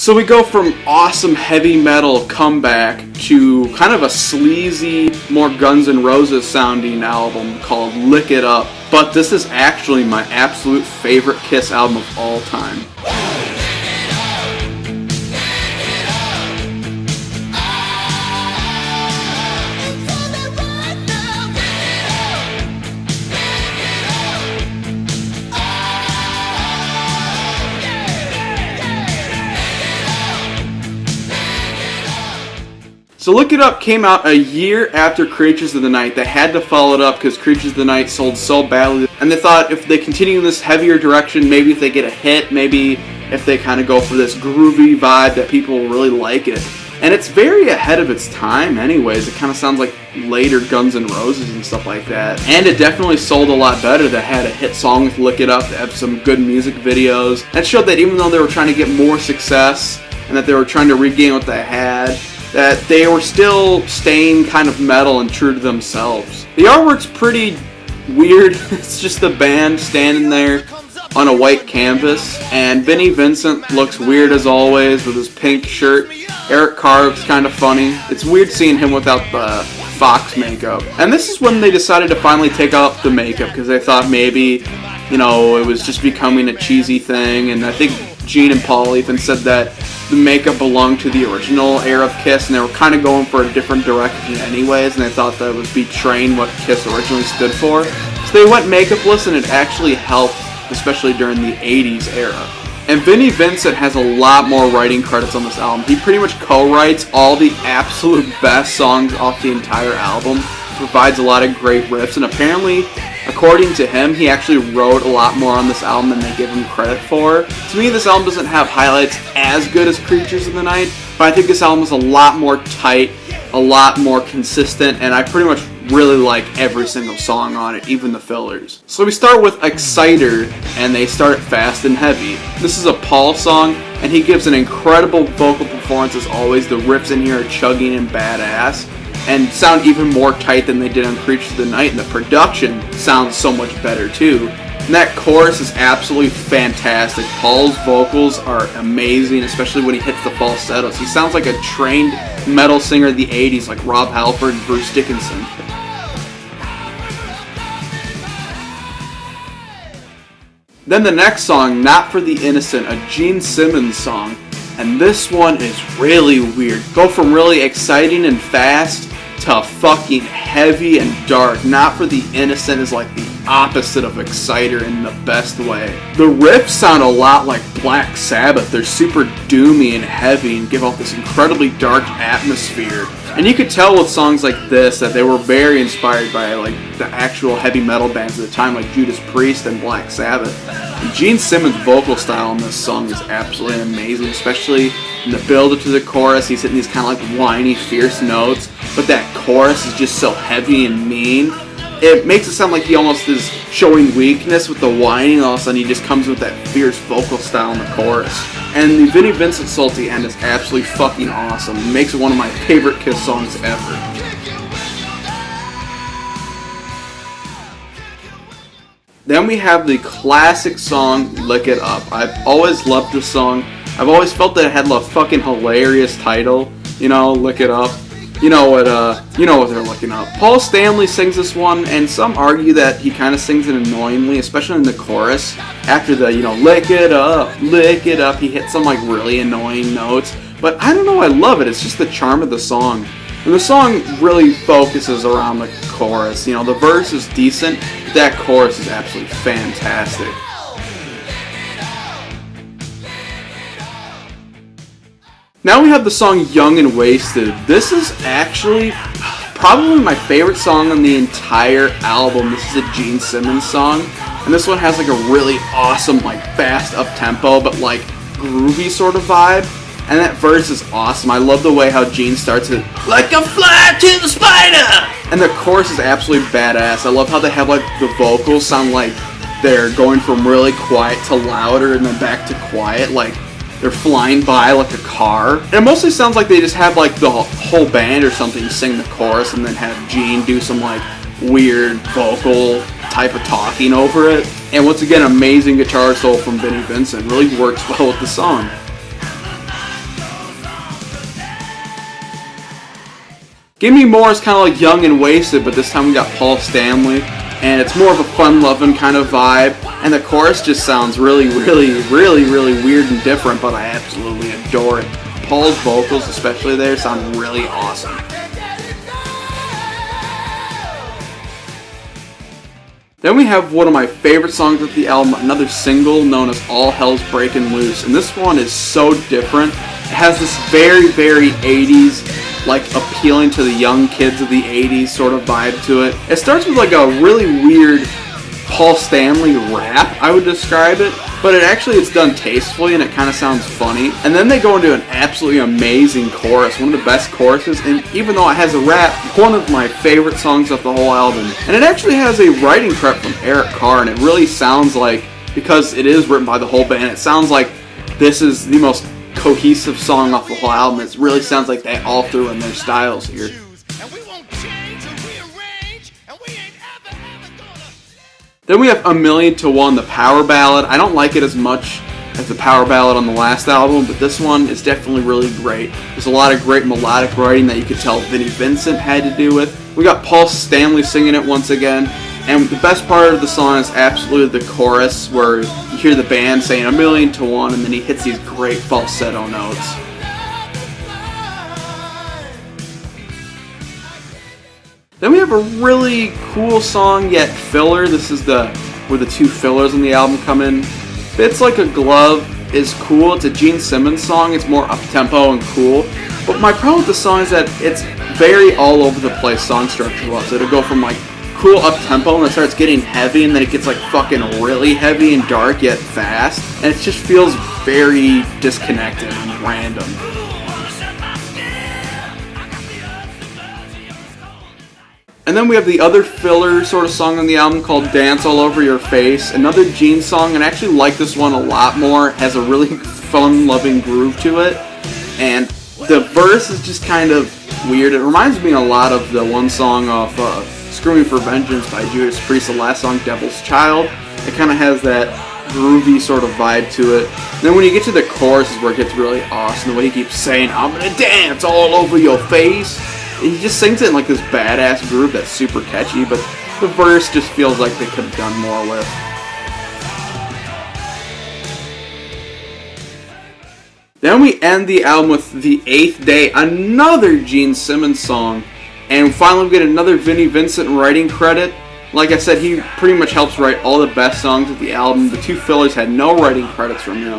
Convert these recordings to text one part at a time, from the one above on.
So we go from awesome heavy metal comeback to kind of a sleazy, more Guns N' Roses sounding album called Lick It Up. But this is actually my absolute favorite Kiss album of all time. So Lick It Up came out a year after Creatures of the Night. They had to follow it up because Creatures of the Night sold so badly. And they thought if they continue in this heavier direction, maybe if they get a hit, maybe if they kind of go for this groovy vibe that people will really like it. And it's very ahead of its time anyways. It kind of sounds like later Guns N' Roses and stuff like that. And it definitely sold a lot better. They had a hit song with Lick It Up. They have some good music videos. That showed that even though they were trying to get more success and that they were trying to regain what they had, that they were still staying kind of metal and true to themselves. The artwork's pretty weird. It's just the band standing there on a white canvas, and Vinnie Vincent looks weird as always with his pink shirt. Eric Carr's kind of funny. It's weird seeing him without the Fox makeup. And this is when they decided to finally take off the makeup because they thought maybe, it was just becoming a cheesy thing. And I think Gene and Paul even said that the makeup belonged to the original era of Kiss, and they were kind of going for a different direction anyways, and they thought that was betraying what Kiss originally stood for. So they went makeupless, and it actually helped, especially during the 80s era. And Vinnie Vincent has a lot more writing credits on this album. He pretty much co-writes all the absolute best songs off the entire album, provides a lot of great riffs, and apparently, according to him, he actually wrote a lot more on this album than they give him credit for. To me, this album doesn't have highlights as good as Creatures of the Night, but I think this album is a lot more tight, a lot more consistent, and I pretty much really like every single song on it, even the fillers. So we start with Exciter, and they start fast and heavy. This is a Paul song, and he gives an incredible vocal performance as always. The riffs in here are chugging and badass, and sound even more tight than they did on Creatures of the Night, and the production sounds so much better too. And that chorus is absolutely fantastic. Paul's vocals are amazing, especially when he hits the falsettos. He sounds like a trained metal singer of the 80s, like Rob Halford and Bruce Dickinson. Then the next song, Not for the Innocent, a Gene Simmons song. And this one is really weird. Go from really exciting and fast to fucking heavy and dark. Not for the Innocent is like the opposite of Exciter in the best way. The riffs sound a lot like Black Sabbath. They're super doomy and heavy and give off this incredibly dark atmosphere. And you could tell with songs like this that they were very inspired by like the actual heavy metal bands at the time, like Judas Priest and Black Sabbath. And Gene Simmons' vocal style in this song is absolutely amazing, especially in the build up to the chorus. He's hitting these kind of like whiny, fierce notes, but that chorus is just so heavy and mean. It makes it sound like he almost is showing weakness with the whining, and all of a sudden he just comes with that fierce vocal style in the chorus. And the Vinnie Vincent salty end is absolutely fucking awesome. It makes it one of my favorite Kiss songs ever. Then we have the classic song, Lick It Up. I've always loved this song. I've always felt that it had a fucking hilarious title. Lick It Up. You know what they're looking up. Paul Stanley sings this one, and some argue that he kind of sings it annoyingly, especially in the chorus. After the, lick it up, he hits some really annoying notes. But I don't know, I love it. It's just the charm of the song. And the song really focuses around the chorus. The verse is decent, but that chorus is absolutely fantastic. Now we have the song Young and Wasted. This is actually probably my favorite song on the entire album. This is a Gene Simmons song, and this one has a really awesome fast up tempo but groovy sort of vibe, and that verse is awesome. I love the way how Gene starts it, like a fly to the spider, and the chorus is absolutely badass. I love how they have the vocals sound like they're going from really quiet to louder and then back to quiet, they're flying by like a car. And it mostly sounds like they just have the whole band or something sing the chorus and then have Gene do some weird vocal type of talking over it. And once again, amazing guitar solo from Vinnie Vincent. Really works well with the song. Gimme More is kind of like Young and Wasted, but this time we got Paul Stanley, and it's more of a fun-loving kind of vibe, and the chorus just sounds really weird and different, but I absolutely adore it. Paul's vocals, especially there, sound really awesome. Then we have one of my favorite songs of the album, another single known as All Hell's Breaking Loose, and this one is so different. It has this very 80s, like appealing to the young kids of the 80s sort of vibe to it. It starts with like a really weird Paul Stanley rap, I would describe it, but it's done tastefully and it kind of sounds funny. And then they go into an absolutely amazing chorus, one of the best choruses, and even though it has a rap, one of my favorite songs of the whole album. And it actually has a writing credit from Eric Carr, and it really sounds like, because it is written by the whole band, it sounds like this is the most cohesive song off the whole album. It really sounds like they all threw in their styles here. Then we have A Million to One, the power ballad. I don't like it as much as the power ballad on the last album, but this one is definitely really great. There's a lot of great melodic writing that you could tell Vinnie Vincent had to do with. We got Paul Stanley singing it once again, and the best part of the song is absolutely the chorus, where you hear the band saying A Million to One, and then he hits these great falsetto notes. Then we have a really cool song, yet filler. This is where the two fillers on the album come in. Fits Like a Glove is cool. It's a Gene Simmons song. It's more up-tempo and cool. But my problem with the song is that it's very all over the place song structure-wise. It'll go from like cool up-tempo and it starts getting heavy, and then it gets like fucking really heavy and dark yet fast. And it just feels very disconnected and random. And then we have the other filler sort of song on the album called Dance All Over Your Face, another Gene song, and I actually like this one a lot more. It has a really fun, loving groove to it, and the verse is just kind of weird. It reminds me a lot of the one song off Screaming for Vengeance by Judas Priest, the last song, Devil's Child. It kind of has that groovy sort of vibe to it. And then when you get to the chorus is where it gets really awesome, the way he keeps saying, I'm gonna dance all over your face. He just sings it in like this badass groove that's super catchy, but the verse just feels like they could have done more with. Then we end the album with The Eighth Day, another Gene Simmons song, and finally we get another Vinnie Vincent writing credit. Like I said, he pretty much helps write all the best songs of the album. The two fillers had no writing credits from him,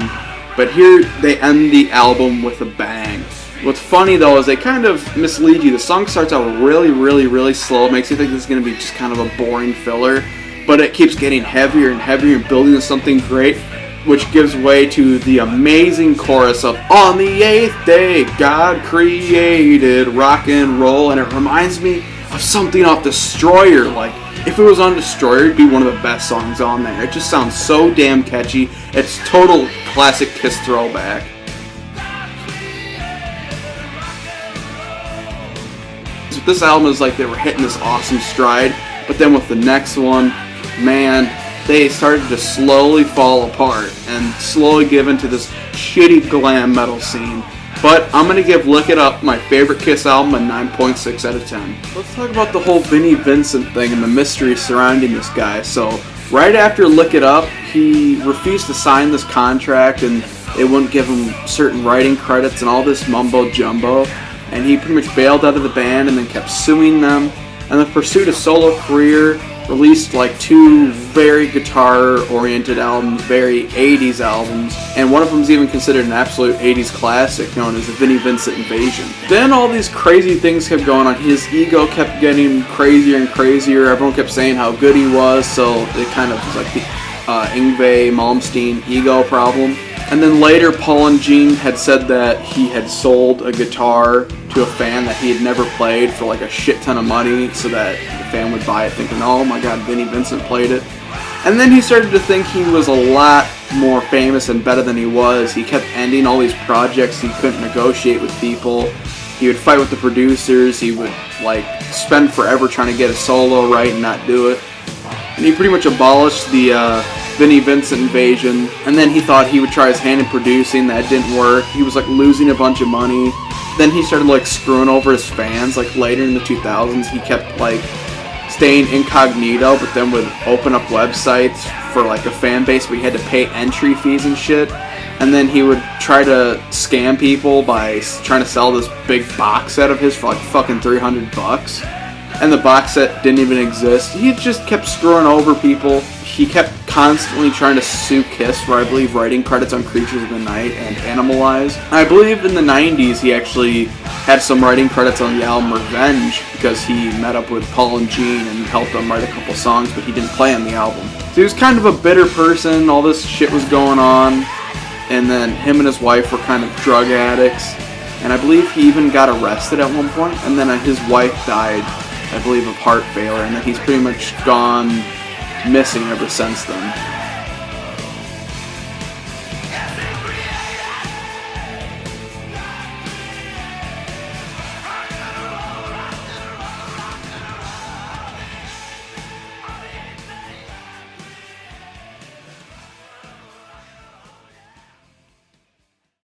but here they end the album with a bang. What's funny though is they kind of mislead you. The song starts out really slow. It makes you think this is going to be just kind of a boring filler, but it keeps getting heavier and heavier and building to something great, which gives way to the amazing chorus of On the eighth day God created rock and roll, and it reminds me of something off Destroyer. Like if it was on Destroyer, it'd be one of the best songs on there. It just sounds so damn catchy. It's total classic Kiss throwback. This album is like they were hitting this awesome stride, but then with the next one, man, they started to slowly fall apart and slowly give into this shitty glam metal scene. But I'm going to give Lick It Up, my favorite Kiss album, a 9.6 out of 10. Let's talk about the whole Vinnie Vincent thing and the mystery surrounding this guy. So, right after Lick It Up, he refused to sign this contract and they wouldn't give him certain writing credits and all this mumbo jumbo. And he pretty much bailed out of the band and then kept suing them, and then pursued a solo career, released like two very guitar-oriented albums, very 80s albums, and one of them is even considered an absolute 80s classic known as the Vinnie Vincent Invasion. Then all these crazy things kept going on. His ego kept getting crazier and crazier. Everyone kept saying how good he was, so it kind of was like the Yngwie Malmsteen ego problem. And then later, Paul and Gene had said that he had sold a guitar to a fan that he had never played for like a shit ton of money so that the fan would buy it thinking, oh my god, Vinnie Vincent played it. And then he started to think he was a lot more famous and better than he was. He kept ending all these projects. He couldn't negotiate with people. He would fight with the producers. He would like spend forever trying to get a solo right and not do it. And he pretty much abolished the Vinnie Vincent Invasion, and then he thought he would try his hand in producing. That didn't work. He was like losing a bunch of money. Then he started like screwing over his fans. Like later in the 2000s, he kept like staying incognito, but then would open up websites for like a fan base where he had to pay entry fees and shit. And then he would try to scam people by trying to sell this big box set of his for like fucking $300. And the box set didn't even exist. He just kept screwing over people. He kept constantly trying to sue Kiss for, I believe, writing credits on Creatures of the Night and Animalize. I believe in the 90s he actually had some writing credits on the album Revenge because he met up with Paul and Gene and helped them write a couple songs, but he didn't play on the album. So he was kind of a bitter person. All this shit was going on. And then him and his wife were kind of drug addicts. And I believe he even got arrested at one point. And then his wife died, I believe, of heart failure, and that he's pretty much gone missing ever since then.